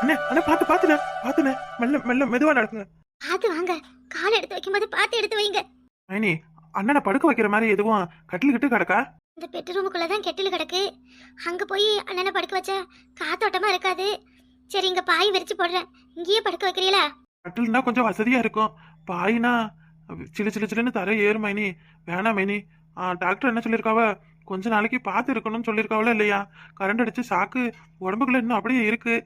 அண்ணே அண்ணே பாத்துனே மெல்ல மெல்ல மெதுவா நடக்குங்க. பாத்து வாங்க. காலை எடுத்து வைக்கும்போது பாத்து எடுத்து வைங்க. மைனி அண்ணனை படுக்க வைக்கிற மாதிரி எதுவும் கட்டில் கிட்டு கிடக்கா? இந்த பெட்ரூமுக்குள்ளதான் கெட்டில் கிடக்கு. அங்க போய் அண்ணனை படுக்க வச்ச காத்தோட்டமா இருக்காது. சரி, இங்க பாய் விரிச்சு போடுறேன், இங்கேயே படுக்க வைக்கிறீங்களா? கட்டில்னா கொஞ்சம் வசதியா இருக்கும். பாயினா சிலு சிலு சிலுன்னு தர ஏறு மைனி. வேணாம் மைனி. டாக்டர் என்ன சொல்லியிருக்காவ, கொஞ்ச நாளைக்கு பார்த்து இருக்கணும்னு சொல்லியிருக்காவல இல்லையா? கரண்ட் அடிச்சு சாக்கு உடம்புக்குள்ள இன்னும் அப்படியே இருக்கு.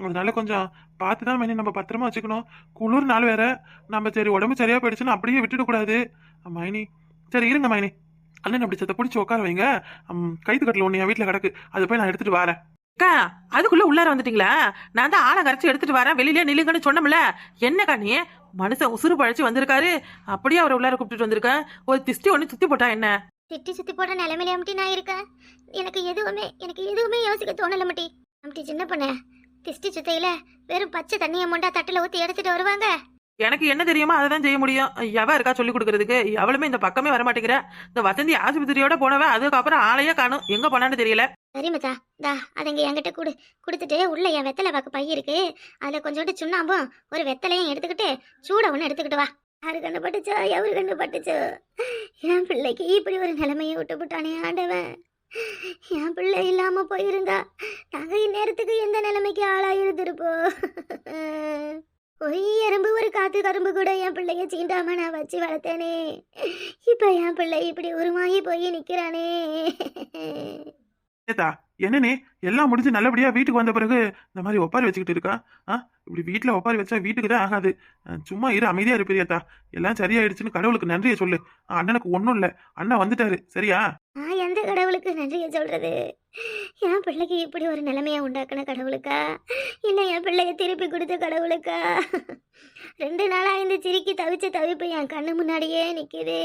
அதனால கொஞ்சம் பார்த்து தான் மைனி நம்ம பத்திரமா வச்சுக்கணும். குளிர் நாள் வேற. நம்ம சரி உடம்பு சரியா போயிடுச்சுன்னு அப்படியே விட்டுடக்கூடாது மைனி. சரி இருங்க மைனி, அண்ணன் அப்படி சத்த பிடிச்சி உட்கார வைங்க. கைத்து கட்டில் ஒன்று என் வீட்டில் கிடக்கு, அதை போய் நான் எடுத்துட்டு வரேன். அக்கா, அதுக்குள்ள உள்ளார வந்துட்டீங்களா? நான் தான் ஆளை கரைச்சி எடுத்துட்டு வரேன், வெளியிலே நில்லுங்கன்னு சொன்னோம்ல. என்னக்கா நீ மனுஷன் உசுறு பழச்சு வந்திருக்காரு, அப்படியே அவரை உள்ளார கூப்பிட்டுட்டு வந்திருக்கேன். ஒரு திஷ்டி ஒண்ணு சுத்தி போட்டா என்ன? திட்டி சுத்தி போட நிலைமையில அம்டி நான் இருக்கேன். எனக்கு எதுவுமே யோசிக்க தோணல மட்டி. அம்டி சின்ன பொண்ணு, திஷ்டி சுத்தையில வெறும் பச்சை தண்ணியை மொண்டா தட்டுல ஊத்தி எடுத்துட்டு வருவாங்க. எனக்கு என்ன தெரியுமோ அதை தான் செய்ய முடியும். எவ இருக்கா சொல்லி கொடுக்கறதுக்கு? எவளுமே இந்த பக்கமே வர மாட்டேங்கிற. இந்த வசந்தி ஆஸ்பத்திரியோட போனவன் அதுக்கப்புறம் ஆளையே காணும், எங்க போனான்னு தெரியல. சரி மச்சா, தா அதங்க என்கிட்ட கொடுத்துட்டு உள்ள என் வெத்தலை பாக்கு பை இருக்கு, அதுல கொஞ்சோண்டு சுண்ணாம்பும் ஒரு வெத்தலையும் எடுத்துக்கிட்டு சூட ஒண்ணு எடுத்துக்கிட்டு வா. யாரு கண்ணு பட்டுச்சோ, எவரு கண்ணு பட்டுச்சோ, என் பிள்ளைக்கு இப்படி ஒரு நிலைமையை விட்டு விட்டானே ஆண்டவன். என் பிள்ளை இல்லாம போயிருந்தா நாங்க இந்நேரத்துக்கு எந்த நிலைமைக்கு ஆளாயிருந்திருப்போம். ஒரு எறும்பு ஒரு காத்து கரும்பு கூட என் பிள்ளைய சீண்டாம நான் வச்சு வளர்த்தேனே. இப்ப என் பிள்ளை இப்படி உருமாயி போய் நிக்கிறானே. ஏதா என்னனே எல்லாம் முடிஞ்சு நல்லபடியா வீட்டுக்கு வந்த பிறகு இந்த மாதிரி ஒப்பாரி வச்சுக்கிட்டு இருக்கா? இப்படி வீட்டுல ஒப்பாரி வச்சா வீட்டுக்கு தான் ஆகாது. சும்மா இரு, அமைதியா இருப்பியாத்தா. எல்லாம் சரியாயிடுச்சுன்னு கடவுளுக்கு நன்றியை சொல்லு. அண்ணனுக்கு ஒன்றும் இல்லை, அண்ணன் வந்துட்டாரு. சரியா? நான் எந்த கடவுளுக்கு நன்றியை சொல்றது? என் பிள்ளைக்கு இப்படி ஒரு நிலைமையை உண்டாக்குன கடவுளுக்கா, இல்லை என் பிள்ளைய திருப்பி கொடுத்த கடவுளுக்கா? 2 நாளா இந்த சிரிக்கி தவிச்ச தவிப்பு என் கண்ணு முன்னாடியே நிக்குது.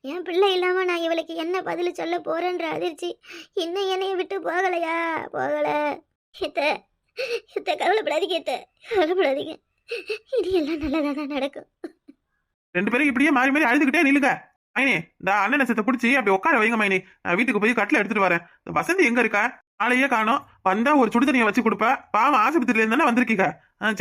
என் பிள்ளை இல்லாம நான் இவளுக்கு என்ன பதில் சொல்ல போறேன்ற அதிர்ச்சி இன்னும் என்னைய விட்டு போகலையா? போகல. கவலைப்படாதீங்க, கவலைப்படாதீங்க. இது எல்லாம் நல்லதா தான் நடக்கும். 2 பேரும் இப்படியே மாறி மாறி அழுதுகிட்டே நில்லுங்க. மைனி இந்த அண்ணனை சத்த பிடிச்சி அப்படி உட்கார வைங்க மைனி. நான் வீட்டுக்கு போய் கட்டில எடுத்துட்டு வரேன். வசந்தி எங்க இருக்கா? ஆளையே காணோம். வந்தா ஒரு சுடு தண்ணியை வச்சு கொடுப்பா. பாவம் ஆஸ்பத்திரியில இருந்தானே வந்திருக்கீங்க.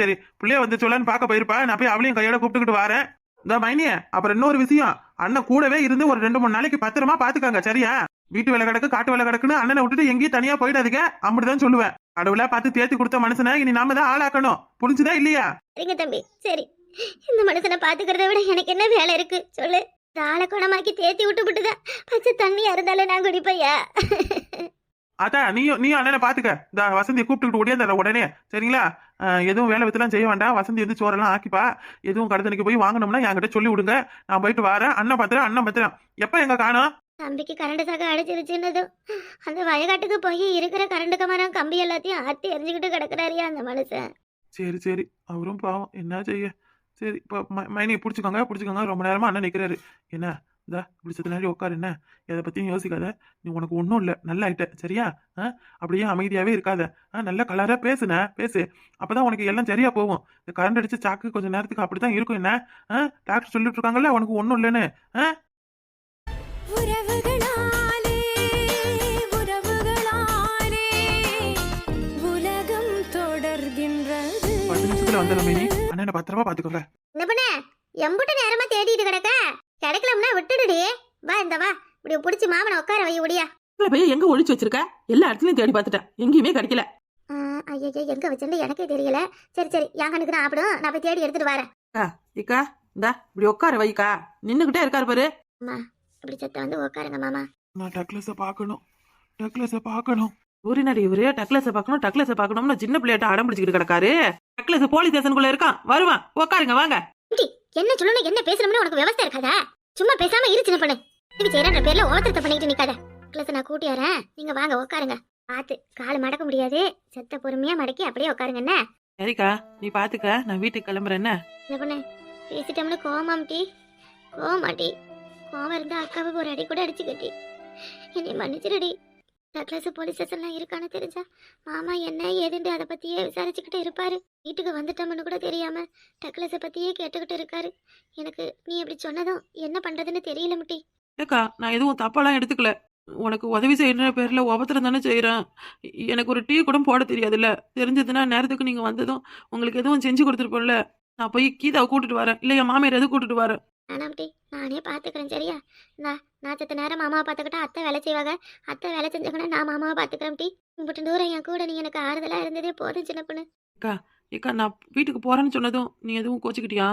சரி, பிள்ளைய வந்து சொல்லான்னு பார்க்க போயிருப்பா. நான் போய் அவளையும் கையோட கூப்பிட்டுக்கிட்டு வரேன். இந்த மைனிய அப்புறம் இன்னொரு விஷயம், அண்ணன் கூடவே இருந்து ஒரு 2-3 நாளைக்கு பத்திரமா பாத்துக்காங்க. சரியா? வீட்டு வேலை கிடக்கு, காட்டு வேலை கிடக்குன்னு அண்ணனை விட்டுட்டு எங்கேயும் தனியா போயிடாதீங்க. அப்படிதான் சொல்லுவேன். கடவுளா பார்த்து தேத்தி கொடுத்த மனுஷனை இனி நாம தான் ஆளாக்கணும். புரிஞ்சுதா இல்லையா? சரிங்க தம்பி, சரி. இந்த மனுஷனை பாத்துக்கிறத விட எனக்கு என்ன வேலை இருக்கு சொல்லு? தாள குணமாக்கி தேத்தி விட்டுதான் பச்சை தண்ணியா இருந்தாலும் நான் குடிப்பையா? அதான் நீ அண்ணனை பாத்துக்க. இந்த வசந்தியை கூப்பிட்டுக்கிட்டு ஓடியா உடனே. சரிங்களா? எதுவும் வேலை வித்துலாம் செய்ய வேண்டாம். வசந்தி வந்து சோறெல்லாம் ஆக்கிப்பா. எதுவும் கடத்தனைக்கு போய் வாங்கணும்னா என்கிட்ட சொல்லி விடுங்க. நான் போயிட்டு வரேன். அண்ணன் பத்திரம் எப்ப எங்க காணோம்? தம்பிக்கு கரண்ட் சாக்க அடிச்சிருச்சுன்னதும் அந்த வயக்காட்டுக்கு போய் இருக்கிற கரண்ட் கமரம் கம்பி எல்லாத்தையும் ஆத்தி எரிஞ்சுக்கிட்டு கிடக்குறாரியா அந்த மனுஷன். சரி, அவரும் பாவம், என்ன செய்ய. சரி, இப்போ மைனியை பிடிச்சிக்கோங்க. ரொம்ப நேரமா அண்ணன் நிற்கிறாரு. என்ன இதா இப்படி சத்து நேரம் உட்காரு. என்ன எதை பற்றியும் யோசிக்காத. நீ உனக்கு ஒன்றும் இல்லை, நல்லா ஆயிட்ட. சரியா? அப்படியே அமைதியாகவே இருக்காத. நல்லா கலராக பேசு. அப்போதான் உனக்கு எல்லாம் சரியா போகும். இந்த கரண்ட் அடிச்சு சாக்கு கொஞ்சம் நேரத்துக்கு அப்படி தான் இருக்கும். என்ன டாக்டர் சொல்லிட்டு இருக்காங்கல்ல உனக்கு ஒன்றும் இல்லைன்னு. 10 நிமிஷத்துல வந்துடும் மைனி. அண்ணனை பத்திரமா பார்த்துக்கோங்க. என்ன பண்ண எம்புட்டு நேரமா தேடிட்டு கிடக்க? கிடைக்கலம்னா விட்டுடுடி. வா இப்படி பிடிச்சி மாமனை உட்கார வை. ஒடியா போய் எங்க ஒழிச்சு வச்சிருக்க? எல்லா இடத்துலயும் தேடி பார்த்துட்டேன், எங்கேயுமே கிடைக்கல. ஐயா எங்க வச்சிருந்து எனக்கே தெரியல. சரி என் கண்ணுக்கு நான் ஆப்பிடும். நான் போய் தேடி எடுத்துட்டு வரேன். இக்கா இந்தா இப்படி உட்கார வைக்கா. நின்னுகிட்டே இருக்காரு பாரு. அம்மா இப்படி சத்த வந்து உட்காருங்க மாமா. நான் டக்ளஸை பார்க்கணும். ஊரினாடி இவரு டக்ளஸை பார்க்கணும்னு சின்ன பிள்ளையாட்ட அடம் பிடிச்சிக்கிட்டு கிடக்காரு. டக்ளஸ் போலீஸ் ஸ்டேஷனுக்குள்ள இருக்கான், வருவான். உட்காருங்க வாங்க. என்ன சொல்லணும் என்ன பேசணும்னு உனக்கு விவசாய இருக்காதா? சும்மா பேசாம இரு சின்ன பண்ணு. இது செய்யற பேர்ல ஓவத்திரத்தை பண்ணிட்டு நிக்காத. டக்ளஸ் நான் கூட்டியாரேன், நீங்க வாங்க உட்காருங்க. பார்த்து காலு மடக்க முடியாது, செத்த பொறுமையா மடக்கி அப்படியே உட்காருங்க. என்ன சரிக்கா, நீ பாத்துக்க, நான் வீட்டுக்கு கிளம்புறேன். என்ன பண்ண பேசிட்டோம்னு கோமாட்டி கோவம் இருந்தா அக்காவுக்கு ஒரு அடி கூட அடிச்சுக்கட்டி என்னை மன்னிச்சிருடி. டக்ளஸ் போலீஸ் ஸ்டேஷன்லாம் இருக்கான்னு தெரிஞ்சா மாமா என்ன ஏதுண்டு அதை பத்தியே விசாரிச்சுக்கிட்டு இருப்பாரு. வீட்டுக்கு வந்துட்டோம்னு கூட தெரியாம டக்ளஸை பத்தியே கேட்டுக்கிட்டு இருக்காரு. எனக்கு நீ அப்படி சொன்னதும் என்ன பண்றதுன்னு தெரியல முட்டி. ஏக்கா, நான் எதுவும் தப்பாலாம் எடுத்துக்கல. உனக்கு உதவி செய்யற பேர்ல உபத்திரம் தானே செய்யறேன். எனக்கு ஒரு டீ கூட போட தெரியாதுல்ல. தெரிஞ்சதுன்னா நேரத்துக்கு நீங்க வந்ததும் உங்களுக்கு எதுவும் செஞ்சு கொடுத்துருப்போம்ல. நான் போய் கீதாவை கூட்டிட்டு வரேன், இல்ல என் மாமியார் எதுவும் கூட்டிட்டு வரேன். வேணாம்டி, நானே பார்த்துக்கிறேன் சரியா. நான் செத்த நேரம் மாமாவை பார்த்துக்கிட்டா அத்தை வேலை செய்வாங்க. அத்தை வேலை செஞ்சாங்கன்னா நான் மாமாவை பார்த்துக்கிறேன் டி. இம்புட்டு தூரம் என் கூட நீ எனக்கு ஆறுதலாக இருந்ததே போதும் சின்ன பொண்ணு. ஏக்கா நான் வீட்டுக்கு போறேன்னு சொன்னதும் நீ எதுவும் கோச்சிக்கிட்டியா?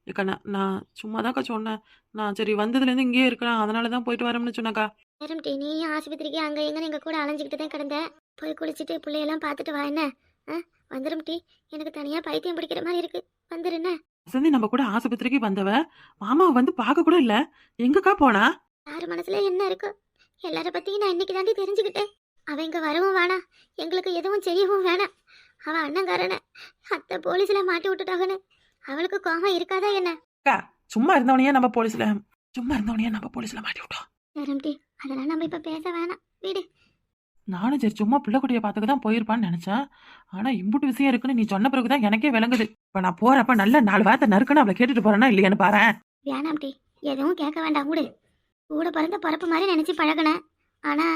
ஏக்கா நான் சும்மா தான்க்கா சொன்னேன். நான் சரி வந்ததுலேருந்து இங்கேயே இருக்கலாம், அதனால தான் போயிட்டு வரேன்னு சொன்னாக்கா. நேரம் டி, நீ ஆஸ்பத்திரிக்கு அங்கே எங்கன்னு எங்கள் கூட அலைஞ்சிக்கிட்டு தான் கிடந்த. போய் குளிச்சுட்டு பிள்ளையெல்லாம் பார்த்துட்டு வா என்ன. வந்துடும் டி, எனக்கு தனியாக பைத்தியம் பிடிக்கிற மாதிரி இருக்கு. வந்துருண்ணே. வசந்தி நம்ம கூட ஆஸ்பத்திரிக்கு வந்தவ மாமாவை வந்து பார்க்க கூட இல்ல, எங்கக்கா போனா? யாரு மனசுல என்ன இருக்கு எல்லார பத்தியும் நான் இன்னைக்கு தாண்டி தெரிஞ்சுக்கிட்டேன். அவ இங்க வரவும் வேணாம், எங்களுக்கு எதுவும் செய்யவும் வேணாம். அவ அண்ணங்காரன அத்தை போலீஸ்ல மாட்டி விட்டுட்டாங்கன்னு அவளுக்கு கோபம் இருக்காதா என்ன? சும்மா இருந்தவனையே நம்ம போலீஸ்ல மாட்டி விட்டோம். நேரம்டி, அதெல்லாம் நம்ம இப்ப பேச வேணாம், வீடு. நானும் சரி சும்மா பிள்ளைக்குட்டியை பார்த்துக்க தான் போயிருப்பான்னு நினைச்சேன். ஆனா இம்புட்டு விஷயம் இருக்குன்னு நீ சொன்ன பிறகுதான் எனக்கே விளங்குது. இப்ப நான் போறப்ப நல்ல 4 வார்த்தை நறுக்குன்னு அவளை கேட்டுட்டு போறேன்னா இல்லையான்னு பாரு. வேணாம்டி, எதுவும் கேட்க வேண்டாம், விடு. கூட பிறந்த பிறப்பு மாதிரி நினைச்சு பழகினேன். ஆனா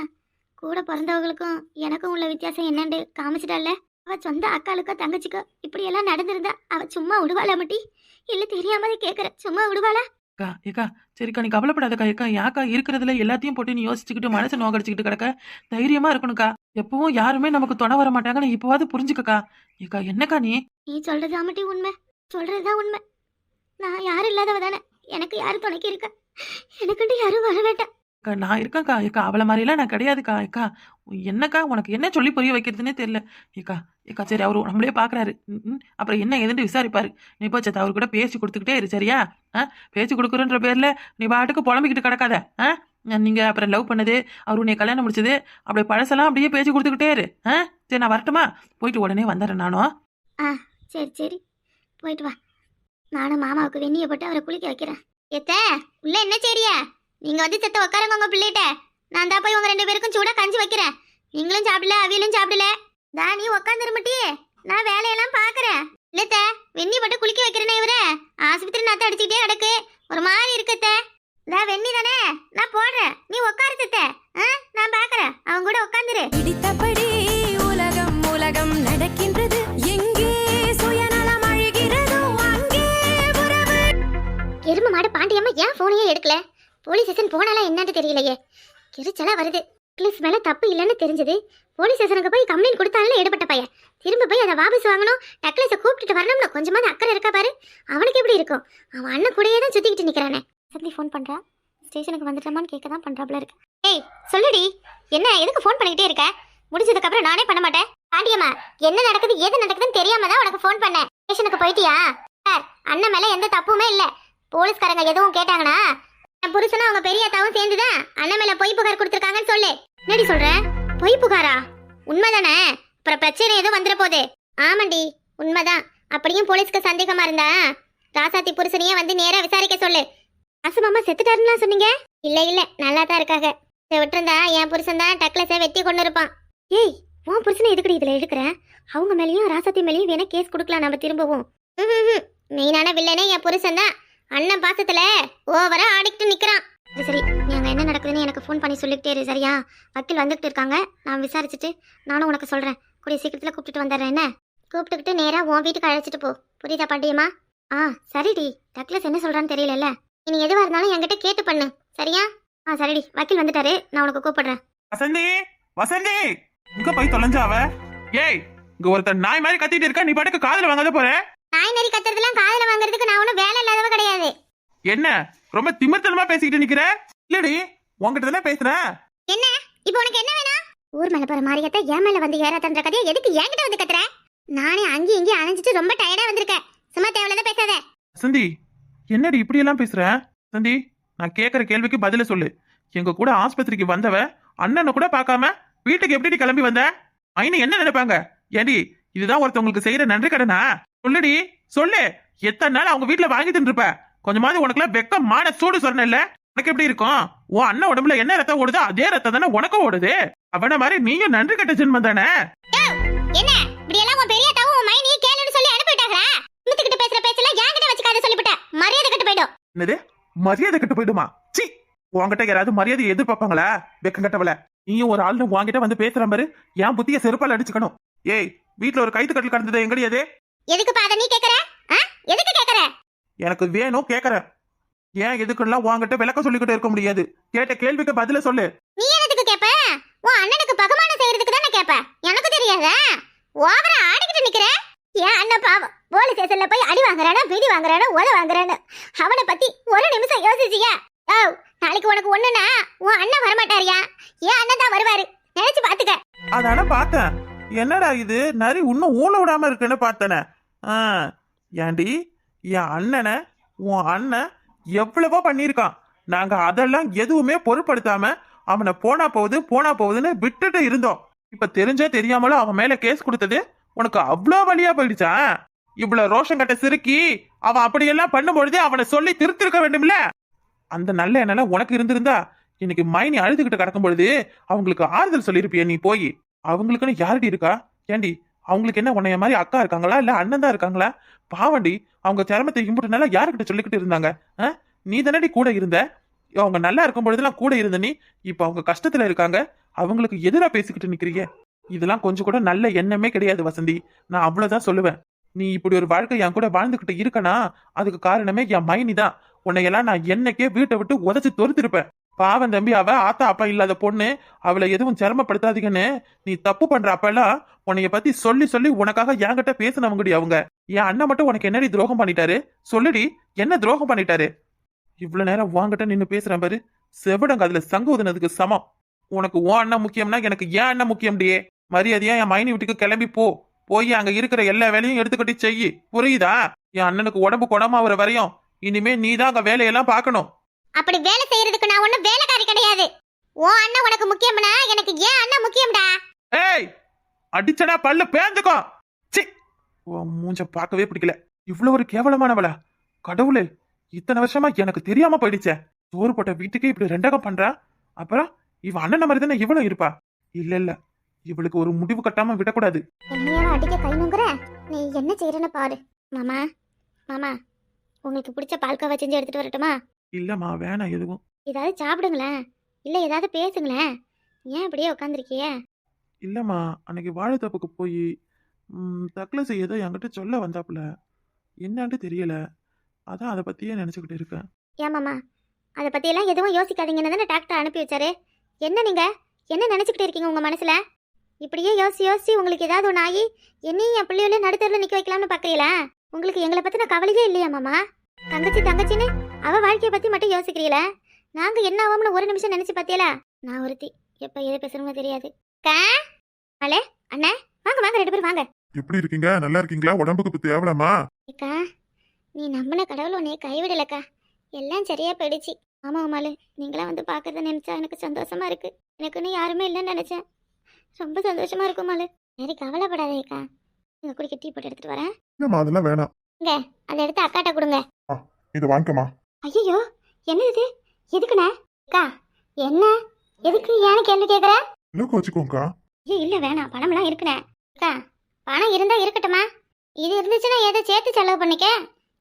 கூட பிறந்தவங்களுக்கும் எனக்கும் உள்ள வித்தியாசம் என்னன்னு காமிச்சிட்டால. அவ சொந்த அக்காளுக்கோ தங்கச்சிக்கோ இப்படி எல்லாம் நடந்திருந்தா அவ சும்மா விடுவாளா மட்டி? இல்ல தெரியாமலே கேக்குற, சும்மா விடுவாளா? ஏக்கா சரிக்கா நீ கவலைப்படாதக்கா. ஏக்கா யாக்கா இருக்கிறதுல எல்லாத்தையும் போட்டு நீ யோசிச்சுக்கிட்டு மனசை நோக்கடிச்சுக்கிட்டு கிடக்க. தைரியமா இருக்கணும்க்கா. எப்பவும் யாருமே நமக்கு துணை வர மாட்டாங்கன்னு இப்பவாது புரிஞ்சுக்கக்கா. ஏக்கா என்னக்கா நீ சொல்றது ஆமட்டி உண்மை, சொல்றதுதான் உண்மை. நான் யாரும் இல்லாதவ தானே, எனக்கு யாரு துணைக்கி இருக்கா? எனக்குண்டு யாரும் வர வேண்டாம். நான் இருக்கேன்க்கா. ஏக்கா அவளை மாதிரிலாம் நான் கிடையாதுக்கா. ஏக்கா என்னக்கா உனக்கு என்ன சொல்லி புரிய வைக்கிறதுனே தெரியல. ஏக்கா சரி அவரு நம்மளே பாக்குறாரு, அப்புறம் என்ன எதுன்னு விசாரிப்பாரு. நீ போய் சத்த அவரு கூட பேசி கொடுத்துக்கிட்டே இரு சரியா? பேசி கொடுக்குறன்ற பேர்ல நீ பாட்டுக்கு புலம்பிக்கிட்டு கிடக்காத. நீங்க அப்புறம் லவ் பண்ணது, அவர் உன்னை கல்யாணம் முடிச்சது, அப்படியே பழசெல்லாம் அப்படியே பேசி கொடுத்துக்கிட்டே இரு. சரி நான் வரட்டுமா? போயிட்டு உடனே வந்துடுறேன் நானும். சரி போயிட்டு வா. நானும் மாமாவுக்கு வெந்நியை போட்டு அவரை குளிக்க வைக்கிறேன். ஏத்த உள்ள என்ன சரியா? நீங்க வந்து செத்த உட்காருங்க உங்க பிள்ளைகிட்ட. நான் தான் போய் உங்க 2 பேருக்கும் சூடா கஞ்சி வைக்கிறேன். நீங்களும் சாப்பிடல, அவியலும் சாப்பிடல. நீ உட்காந்துருமட்டி, நான் வேலையெல்லாம் பாக்குறேன். இல்லத்த வெந்நி போட்டு குளிக்க வைக்கிறேனே. இவர ஆஸ்பத்திரி நாத்த அடிச்சுக்கிட்டே கிடக்கு, ஒரு மாதிரி இருக்கத்த. வெந்நி தானே நான் போடுறேன், நீ உட்காரு தத்த. நான் பாக்குறேன், அவங்க கூட உட்காந்துரு. இடித்தபடி உலகம் உலகம் நடக்கின்றது, எங்கே சுயநலம் அழுகிறதோ அங்கே உறவு. எரும மாடு பாண்டியம்மா ஏன் போனையே எடுக்கல? போலீஸ் ஸ்டேஷன் போனாலாம் என்னன்னு தெரியலையே, எரிச்சலா வருது. கிளிஸ் மேல தப்பு இல்லைன்னு தெரிஞ்சது. போலீஸ் ஸ்டேஷனுக்கு போய் கம்ப்ளைண்ட் கொடுத்தாலும் எடுபட்ட பையன் திரும்ப போய் அதை வாபஸ் வாங்கணும், நெக்லஸை கூப்பிட்டுட்டு வரணும்னு கொஞ்சமாவது அக்கறை இருக்கா பாரு. அவனுக்கு எப்படி இருக்கும்? அவன் அண்ணன் கூடயே தான் சுத்திக்கிட்டு நிக்கிறானே. சந்தி ஃபோன் பண்றா, ஸ்டேஷனுக்கு வந்துட்டோமான்னு கேட்க தான் பண்றாப்ல இருக்கு. ஏய் சொல்லுடி, என்ன எதுக்கு ஃபோன் பண்ணிக்கிட்டே இருக்க? முடிஞ்சதுக்கு அப்புறம் நானே பண்ண மாட்டேன். பாண்டியம்மா என்ன நடக்குது ஏது நடக்குதுன்னு தெரியாம தான் உனக்கு ஃபோன் பண்ணேன். ஸ்டேஷனுக்கு போயிட்டியா? சார் அண்ணன் மேல எந்த தப்புமே இல்ல. போலீஸ்காரங்க எதுவும் கேட்டாங்கன்னா என் புருஷனும் அவங்க பெரிய அத்தாவும் சேர்ந்துதான் அண்ணன் மேல பொய் புகார் கொடுத்துருக்காங்கன்னு சொல்லு. என்னடி சொல்ற? பொய் புகாரா? உண்மைதானே? அப்புறம் பிரச்சனை எதுவும் வந்துட போகுது. ஆமாண்டி உண்மைதான். அப்படியும் போலீஸ்க்கு சந்தேகமா இருந்தா ராசாத்தி புருஷனையே வந்து நேரா விசாரிக்க சொல்லு. அசுமாமா செத்துட்டாருன்னு சொன்னீங்க? இல்ல நல்லா தான் இருக்காங்க. விட்டுருந்தா என் புருஷன் தான் டக்லஸை வெட்டி கொண்டு இருப்பான். ஏய் உன் புருஷனை எதுக்கடி இதுல எடுக்கிறேன்? அவங்க மேலேயும் ராசாத்தி மேலேயும் வேணா கேஸ் கொடுக்கலாம் நம்ம திரும்பவும். மெயினான வில்லனே என் புருஷன் தான். அண்ணன் பாசத்துல ஓவரா ஆடிக்கிட்டு நிக்கிறான். சரி நீ அங்க என்ன நடக்குதுன்னு எனக்கு ஃபோன் பண்ணி சொல்லிக்கிட்டே இரு சரியா? வக்கீல் வந்துகிட்டு இருக்காங்க, நான் விசாரிச்சுட்டு நானும் உனக்கு சொல்றேன். கூடிய சீக்கிரத்துல கூப்பிட்டுட்டு வந்துடுறேன். என்ன கூப்பிட்டுக்கிட்டு நேரா உன் வீட்டுக்கு அழைச்சிட்டு போ, புரியுதா பாண்டியம்மா? சரிடி. டக்ளஸ் என்ன சொல்றான்னு தெரியல, நீ எதுவா இருந்தாலும் என்கிட்ட கேட்டு பண்ணு சரியா? சரிடி, வக்கீல் வந்துட்டாரு, நான் உனக்கு கூப்பிடுறேன். வசந்தி இங்க போய் தொலைஞ்சாவ? ஏய் இங்க ஒருத்தர் நாய் மாதிரி கத்திட்டு இருக்க, நீ பாட்டுக்கு காதுல வாங்காத போற. நாய் நரி கத்துறதுலாம் காதுல வாங்குறதுக்கு நான் ஒன்னும் வேலை இல்லாதவ கிடையாது. என்ன ரொம்ப திமிர்த்தனமா பேசிக்கிட்டு நிக்கிற? இல்லடி உன்கிட்ட தானே பேசுறேன். என்ன இப்போ உனக்கு என்ன வேணும்? ஊர் மேல போற மாரியத்தை என் மேல வந்து ஏற தந்துற கதையை எதுக்கு என்கிட்ட வந்து கத்துற? நானே அங்கேயும் இங்கேயும் அணைஞ்சிட்டு ரொம்ப டயர்டா வந்திருக்கேன். சும்மா தேவையில்லாத பேசாத. வசந்தி என்னடி இப்படி எல்லாம் பேசுற? வசந்தி நான் கேக்குற கேள்விக்கு பதில சொல்லு. எங்க கூட ஆஸ்பத்திரிக்கு வந்தவ அண்ணனை கூட பார்க்காம வீட்டுக்கு எப்படி கிளம்பி வந்த? ஐனி என்ன நினைப்பாங்க? ஏடி இதுதான் ஒருத்தவங்களுக்கு செய்யற நன்றி கடனா? சொல்லுடி சொல்லு. எத்தனை நாள் அவங்க வீட்டுல வாங்கி தின்றுப்ப? கொஞ்சமாவது உனக்குலாம் வெக்கம் மான சூடு சொன்ன இல்ல? உனக்கு எப்படி இருக்கும்? உன் அண்ணன் உடம்புல என்ன ரத்தம் ஓடுதோ அதே ரத்தம் தானே உனக்கும் ஓடுது. அவன மாதிரி நீயும் நன்றி கட்ட ஜென்மம் தானே. என்ன இப்படி எல்லாம் உன் பெரிய தாவும் உன் மைனி கேளுன்னு சொல்லி அனுப்பிட்டாங்களா? இன்னத்துக்கிட்ட பேசுற பேச்சல என்கிட்ட வச்சுக்காத சொல்லிவிட்ட. மரியாதை கெட்டு போய்டும். என்னது மரியாதை கெட்டு போய்டுமா? சி உன்கிட்ட யாராவது மரியாதை எதிர்பார்ப்பாங்களா? வெக்கம் கட்டவள, நீயும் ஒரு ஆள் உன்கிட்ட வந்து பேசுற மாதிரி என் புத்திய செருப்பால் அடிச்சுக்கணும். ஏய், வீட்டுல ஒரு கைத்து கட்டில் கடந்தது எங்கடி அது? எதுக்கு பாத நீ கேக்குற? எதுக்கு கேக்குற? எனக்கு வேணும் கேக்குறேன். ஏன் எதுக்குலாம் உன்கிட்ட விளக்க சொல்லிக்கிட்டு இருக்க முடியாது. கேட்ட கேள்விக்கு பதில சொல்லு. நீ எதுக்கு கேப்ப? உன் அண்ணனுக்கு பகமானம் செய்யறதுக்கு தானே கேப்ப. எனக்கு தெரியாதா? ஓவரா ஆடிக்கிட்டு நிக்கிற. ஏன் அண்ணன் பாவம் போலீஸ் ஸ்டேஷன்ல போய் அடி வாங்குறானோ, பிடி வாங்குறானோ, உத வாங்குறானோ, அவனை பத்தி ஒரு நிமிஷம் யோசிச்சியா? ஓ, நாளைக்கு உனக்கு ஒண்ணுனா உன் அண்ணன் வரமாட்டாரியா? ஏன் அண்ணன் தான் வருவாரு. நினைச்சு பாத்துக்க. அதான பார்த்தேன். என்னடா இது நரி இன்னும் ஊழ விடாம இருக்குன்னு பார்த்தனே. ஏண்டி, என் அண்ணனை உன் அண்ணன் எவ்வளவோ பண்ணியிருக்கான். நாங்க அதெல்லாம் எதுவுமே பொருட்படுத்தாம அவனை போனா போகுதுன்னு விட்டுட்டு இருந்தோம். இப்ப தெரிஞ்சோ தெரியாமலோ அவன் மேல கேஸ் கொடுத்தது உனக்கு அவ்வளோ வழியா போயிடுச்சா? இவ்வளவு ரோஷம் கட்ட சிறுக்கி அவன் அப்படியெல்லாம் பண்ணும்பொழுதே அவனை சொல்லி திருத்திருக்க வேண்டும்ல. அந்த நல்ல எண்ணெல்லாம் உனக்கு இருந்திருந்தா இன்னைக்கு மைனி அழுதுகிட்டு கிடக்கும் பொழுது அவங்களுக்கு ஆறுதல் சொல்லியிருப்பிய. நீ போய் அவங்களுக்குன்னு யாருடி இருக்கா? ஏண்டி, அவங்களுக்கு என்ன உன்னைய மாதிரி அக்கா இருக்காங்களா இல்ல அண்ணன் தான் இருக்காங்களா? பாவண்டி, அவங்க சிரமத்தை இம்புட்டுனால யாருக்கிட்ட சொல்லிக்கிட்டு இருந்தாங்க? நீ தானடி கூட இருந்த. அவங்க நல்லா இருக்கும் பொழுதுலாம் கூட இருந்த நீ இப்ப அவங்க கஷ்டத்துல இருக்காங்க, அவங்களுக்கு எதிரா பேசிக்கிட்டு நிக்கிறீங்க. இதெல்லாம் கொஞ்சம் கூட நல்ல எண்ணமே கிடையாது வசந்தி. நான் அவ்வளவுதான் சொல்லுவேன். நீ இப்படி ஒரு வாழ்க்கை என் கூட வாழ்ந்துகிட்டு இருக்கனா அதுக்கு காரணமே என் மைனி தான். உன்னையெல்லாம் நான் என்னைக்கே வீட்டை விட்டு உதச்சு தொறுத்திருப்பேன். பாவம் தம்பி, அவ ஆத்தா அப்பா இல்லாத பொண்ணு, அவளை எதுவும் சிரமப்படுத்தாதீங்கன்னு நீ தப்பு பண்ற அப்பெல்லாம் உன்னைய பத்தி சொல்லி சொல்லி உனக்காக என்கிட்ட பேசினவங்கடி அவங்க. என் அண்ணன் மட்டும் உனக்கு என்னடி துரோகம் பண்ணிட்டாரு? சொல்லுடி, என்ன துரோகம் பண்ணிட்டாரு? இவ்வளவு நேரம் உன்கிட்ட நின்னு பேசுறேன் பாரு, செவிடங்க அதுல சங்கு ஊதுனதுக்கு சமம். உனக்கு உன் அண்ணன் முக்கியம்னா எனக்கு ஏன் அண்ணன் முக்கியம்டியே. மரியாதையா என் மைனி வீட்டுக்கு கிளம்பி போய் அங்க இருக்கிற எல்லா வேலையும் எடுத்துக்கிட்டு செய்யி, புரியுதா? என் அண்ணனுக்கு உடம்பு குணமாவற வரையும் இனிமே நீ தான் அங்க வேலையெல்லாம் பாக்கணும். அப்படி வேலை செய்யறதுக்கு நான் ஒண்ணும் வேலைக்காரி கிடையாது. உன் அண்ணன் உனக்கு முக்கியம்னா எனக்கு ஏன் அண்ணன் முக்கியம்டா. ஏய், அடிச்சடா பல்லு பேந்துக்கோ. சி, உன் மூஞ்ச பார்க்கவே பிடிக்கல. இவ்வளவு ஒரு கேவலமானவளா? கடவுளே, இத்தனை வருஷமா எனக்கு தெரியாம போயிடுச்சே. சோறு போட்ட வீட்டுக்கே இப்படி ரெண்டகம் பண்றா. அப்புறம் இவ அண்ணன் மாதிரி தானே இவளும் இருப்பா. இல்ல, இவளுக்கு ஒரு முடிவு கட்டாம விடக்கூடாது. என்னையா அடிக்க கை நுங்குற? நீ என்ன செய்யறன்னு பாரு. மாமா, உங்களுக்கு பிடிச்ச பால்கோவா செஞ்சு எடுத்துட்டு வரட்டுமா? இல்லம்மா, வேணாம் எதுவும். ஏதாவது சாப்பிடுங்களேன், இல்ல ஏதாவது பேசுங்களேன். ஏன் இப்படியே உட்காந்துருக்கிய? இல்லம்மா, அன்னைக்கு வாழைத்தோப்புக்கு போய் தக்லஸ் ஏதோ என்கிட்ட சொல்ல வந்தாப்புல, என்னன்னு தெரியல. அதான் அதை பத்தியே நினைச்சுக்கிட்டு இருக்கேன். ஏமாமா, அதை பத்தியெல்லாம் எதுவும் யோசிக்காதீங்கன்னு தானே டாக்டர் அனுப்பி வச்சாரு. என்ன என்ன நினைச்சுக்கிட்டு இருக்கீங்க உங்க மனசுல? இப்படியே யோசி உங்களுக்கு ஏதாவது ஒன்று ஆகி என்னையும் என் பிள்ளையோட நடுத்தரில் நிற்க வைக்கலாம்னு பார்க்குறீங்களா? உங்களுக்கு எங்களை பற்றின கவலையே இல்லையா மாமா? தங்கச்சின்னு அவ வாழ்க்கையை பற்றி மட்டும் யோசிக்கிறீங்களா? நாங்கள் என்ன ஆகும்னு ஒரு நிமிஷம் நினச்சி பார்த்தியலா? நான் ஒருத்தி எப்போ எதை பேசுறவங்க தெரியாது. அலே அண்ணே, வாங்க 2 பேரும் வாங்க. எப்படி இருக்கீங்க? நல்லா இருக்கீங்களா? உடம்புக்கு தேவலாமா? அக்கா, நீ நம்மள கடவுள் உன்னைய கைவிடலக்கா, எல்லாம் சரியா போயிடுச்சு. ஆமா உமாலு, நீங்களாம் வந்து பார்க்கறத நினைச்சா எனக்கு சந்தோஷமா இருக்கு. எனக்குன்னு யாருமே இல்லைன்னு நினைச்சேன். ரொம்ப சந்தோஷமா இருக்கும் மாலு. சரி, கவலைப்படாதேக்கா. நீங்க குடிக்க டீ போட்டு எடுத்துட்டு வரேன். இல்லம்மா, அதெல்லாம் வேணாம். இங்க அதை எடுத்து அக்காட்ட கொடுங்க. இதை வாங்கிக்கமா. ஐயோ, என்ன இது? எதுக்குண்ணே? அக்கா, என்ன எதுக்கு ஏன்னு கேள்வி கேட்குற? அளவுக்கு வச்சுக்கோங்கக்கா. ஐயோ இல்ல, வேணாம், பணம்லாம் இருக்குண்ணே. அக்கா, பணம் இருந்தா இருக்கட்டுமா? இது இருந்துச்சுன்னா ஏதோ சேர்த்து செலவு பண்ணிக்க.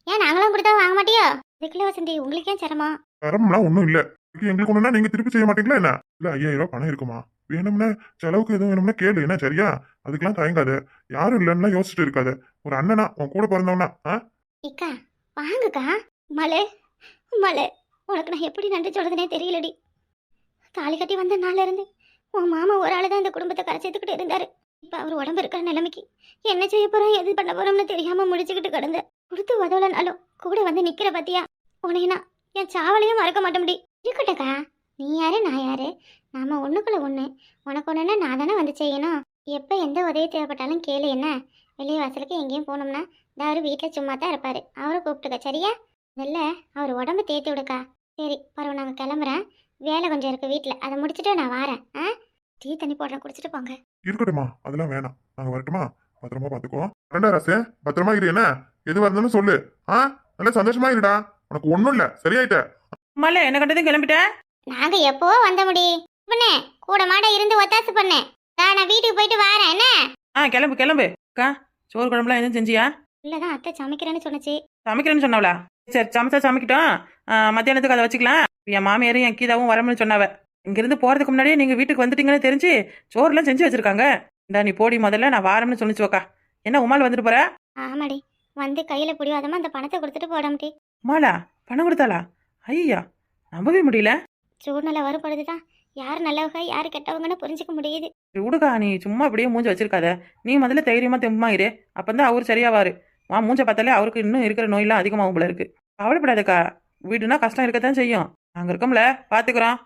ஏன் நாங்களும் கொடுத்தா வாங்க மாட்டியோ? இதுக்குள்ள வசந்தி, உங்களுக்கு ஏன் சிரமம்? தரம்லாம் ஒன்றும் இல்லை. எங்களுக்கு ஒண்ணுன்னா நீங்க திருப்பி செய்ய மாட்டீங்களா என்ன? இல்ல 5000 ரூபாய் பணம் இருக்குமா? வேணும்னா செலவுக்கு எதுவும் வேணும்னா கேளு, என்ன சரியா? அதுக்கெல்லாம் தயங்காத. யாரும் இல்லைன்னா யோசிச்சுட்டு இருக்காத. ஒரு அண்ணனா உன் கூட பிறந்தவனா. அக்கா வாங்கக்கா. மலை உனக்கு நான் எப்படி நன்றி சொல்றதுனே தெரியலடி. தாலி கட்டி வந்த நாள்ல இருந்து உன் மாமா ஒரு ஆளு தான் இந்த குடும்பத்தை கரைச்சேத்துக்கிட்டு இருந்தாரு. இப்ப அவர் உடம்பு இருக்கிற நிலைமைக்கு என்ன செய்ய போறோம் எது பண்ண போறோம்னு தெரியாம முடிச்சுக்கிட்டு கிடந்த. கொடுத்து உதவலனாலும் கூட வந்து நிக்கிற பத்தியா? உனையனா என் சாவலையும் மறக்க மாட்டேன். இருக்கட்டக்கா, நீ யாரு நான் யாரு? நாம ஒண்ணுக்குள்ள ஒண்ணு. உனக்கு ஒண்ணுன்னா நான் தானே வந்து செய்யணும். எப்ப எந்த உதவி தேவைப்பட்டாலும் கேளு. என்ன வெளியே வாசலுக்கு எங்கேயும் போனோம்னா அவரு வீட்டுல சும்மா தான் இருப்பாரு. அவரை கூப்பிட்டுக்க சரியா? இல்ல அவர் உடம்பு தேத்தி விடுக்கா. சரி பரவாயில்ல, நாங்க கிளம்புறேன். வேலை கொஞ்சம் இருக்கு வீட்டுல, அதை முடிச்சுட்டு நான் வரேன். டீ தண்ணி போடுறேன், குடிச்சிட்டு போங்க. இருக்கட்டுமா, அதெல்லாம் வேணாம். நாங்க வரட்டுமா? பத்திரமா பாத்துக்கோ. ரெண்டா ராசு, பத்திரமா இரு. என்ன எதுவா இருந்தாலும் சொல்லு. நல்லா சந்தோஷமா இருடா. உனக்கு ஒண்ணும் இல்ல, சரியாயிட்ட. மல்ல என்ன கண்டதும் கிளம்பிட்டேன். நாங்க எப்போ வந்த முடி பண்ணே கூட மாட இருந்து ஒத்தாசு பண்ணேன். நான் வீட்டுக்கு போயிட்டு வரேன். என்ன கிளம்பு. அக்கா, சோறு குழம்புலாம் எதுவும் செஞ்சியா? இல்லதான் அத்தை சமைக்கிறேன்னு சொன்னச்சு. சமைக்கிறேன்னு சொன்னாவளா? சரி, சமைச்சா சமைக்கிட்டோம். மத்தியானத்துக்கு அதை வச்சுக்கலாம். என் மாமியாரும் என் கீதாவும் வரணும்னு சொன்னாவ. இங்கிருந்து போறதுக்கு முன்னாடியே நீங்க வீட்டுக்கு வந்துட்டீங்கன்னு தெரிஞ்சு சோறுலாம் செஞ்சு வச்சிருக்காங்க. இந்தா நீ போடி, முதல்ல நான் வாரம்னு சொல்லிச்சுவக்கா. என்ன உமால் வந்துட்டு போற? ஆமாடி, வந்து கையில் பிடிவாதமா அந்த பணத்தை கொடுத்துட்டு போடாமட்டி. உமாலா பணம் கொடுத்தாளா? ஐயா, நம்பவே முடியல. சூழ்நிலை வரும்பொழுது தான் யார் நல்லவங்க யார் கெட்டவங்கன்னு புரிஞ்சுக்க முடியுது. சரி, விடுக்கா, நீ சும்மா அப்படியே மூஞ்ச வச்சிருக்காத. நீ முதல்ல தைரியமா தெம்பமா இரு. அப்பந்தான் அவர் சரியாவாரு. மூஞ்ச பார்த்தாலே அவருக்கு இன்னும் இருக்கிற நோயெல்லாம் அதிகமாகும் போல இருக்கு. கவலைப்படாதக்கா, வீடுனா கஷ்டம் இருக்கத்தான் செய்யும். நாங்க இருக்கோம்ல, பாத்துக்கிறோம்.